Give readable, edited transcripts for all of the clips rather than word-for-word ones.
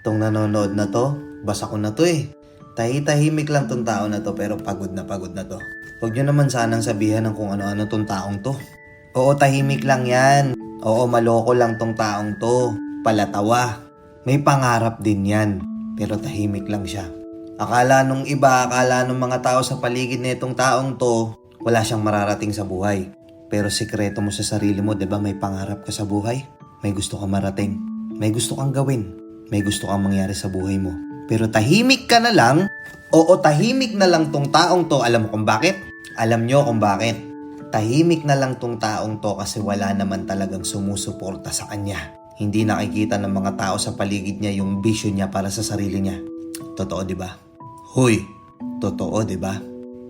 Tong nanonood na to, basa ko na to eh. Tahimik lang tong tao na to pero pagod na to. Huwag nyo naman sanang sabihan ng kung ano-ano tong taong to. Oo, tahimik lang yan. Oo, maloko lang tong taong to. Palatawa. May pangarap din yan. Pero tahimik lang siya. Akala nung mga tao sa paligid na itong taong to, wala siyang mararating sa buhay. Pero sikreto mo sa sarili mo, 'di ba? May pangarap ka sa buhay. May gusto kang marating. May gusto kang gawin. May gusto kang mangyari sa buhay mo. Pero tahimik ka na lang. Oo, tahimik na lang tong taong to. Alam mo kung bakit? Alam nyo kung bakit. Tahimik na lang tong taong to kasi wala naman talagang sumusuporta sa kanya. Hindi nakikita ng mga tao sa paligid niya yung vision niya para sa sarili niya. Totoo, 'di ba? Hoy, totoo, 'di ba?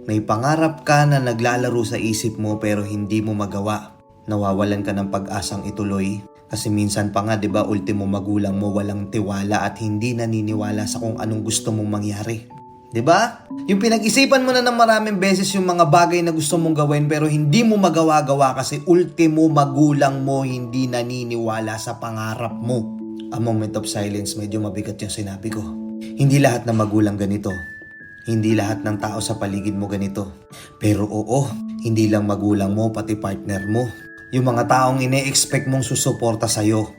May pangarap ka na naglalaro sa isip mo pero hindi mo magawa. Nawawalan ka ng pag-asang ituloy. Kasi minsan pa nga, 'di ba, ultimo magulang mo walang tiwala at hindi naniniwala sa kung anong gusto mong mangyari. 'Di ba? Yung pinag-isipan mo na ng maraming beses yung mga bagay na gusto mong gawin pero hindi mo magawa-gawa kasi ultimo magulang mo hindi naniniwala sa pangarap mo. A moment of silence, medyo mabigat yung sinabi ko. Hindi lahat ng magulang ganito. Hindi lahat ng tao sa paligid mo ganito. Pero oo, hindi lang magulang mo, pati partner mo. Yung mga taong ine-expect mong susuporta sa'yo.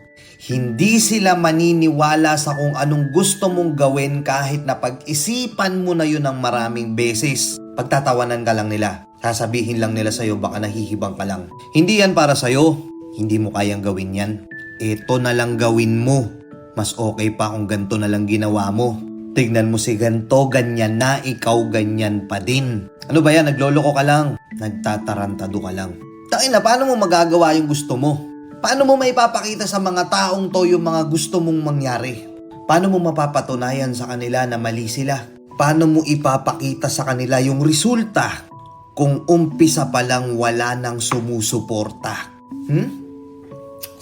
Hindi sila maniniwala sa kung anong gusto mong gawin kahit na pag-isipan mo na yun ng maraming beses. Pagtatawanan ka lang nila. Sasabihin lang nila sa'yo baka nahihibang ka lang. Hindi yan para sa'yo. Hindi mo kayang gawin yan. Ito na lang gawin mo. Mas okay pa kung ganito na lang ginawa mo. Tignan mo si ganto, ganyan na, ikaw ganyan pa din. Ano ba yan? Nagloloko ka lang. Nagtatarantado ka lang. Takin na, paano mo magagawa yung gusto mo? Paano mo maipapakita sa mga taong to yung mga gusto mong mangyari? Paano mo mapapatunayan sa kanila na mali sila? Paano mo ipapakita sa kanila yung resulta kung umpisa pa lang wala nang sumusuporta?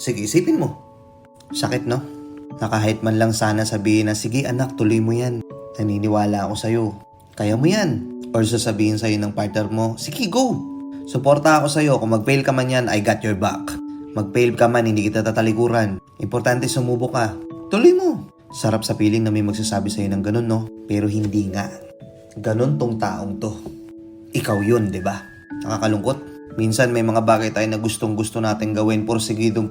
Sige, isipin mo. Sakit, no? Nakahit man lang sana sabihin na, sige anak, tuloy mo yan. Naniniwala ako sa'yo. Kaya mo yan. Or sasabihin sa'yo ng partner mo, sige, go. Suporta ako sa'yo. Kung mag-fail ka man yan, I got your back. Mag-fail ka man, hindi kita tatalikuran. Importante sumubok ka. Tuloy mo. Sarap sa piling na may magsasabi sa'yo ng ganun, no? Pero hindi nga. Ganun tong taong to. Ikaw yun, di ba? Nakakalungkot. Minsan may mga bagay tayo na gustong-gusto natin gawin. Porsigido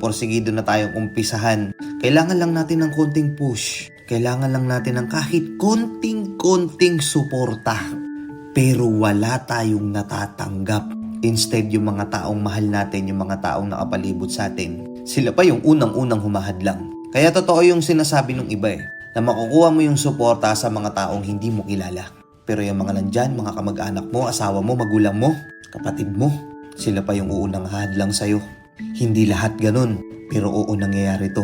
na tayong umpisahan. Kailangan lang natin ng konting push. Kailangan lang natin ng kahit konting suporta. Pero wala tayong natatanggap. Instead, yung mga taong mahal natin, yung mga taong nakapalibot sa atin, sila pa yung unang-unang humahadlang. Kaya totoo yung sinasabi ng iba na makukuha mo yung suporta sa mga taong hindi mo kilala. Pero yung mga nandyan, mga kamag-anak mo, asawa mo, magulang mo, kapatid mo, sila pa yung unang hadlang sa'yo. Hindi lahat ganun, pero oo nangyayari to.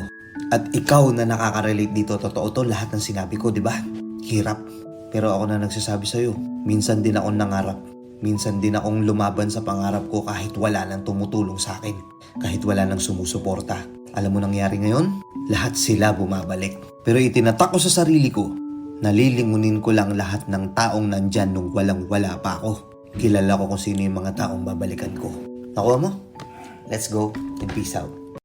At ikaw na nakaka-relate dito, totoo to, lahat ng sinabi ko, di ba? Hirap. Pero ako na nagsasabi sa'yo, minsan din akong nangarap. Minsan din akong lumaban sa pangarap ko kahit wala nang tumutulong sa akin. Kahit wala nang sumusuporta. Alam mo nangyari ngayon? Lahat sila bumabalik. Pero itinatak ko sa sarili ko, nalilingunin ko lang lahat ng taong nandyan nung walang-wala pa ako. Kilala ko kung sino yung mga taong babalikan ko. Nakuha mo? Let's go and peace out.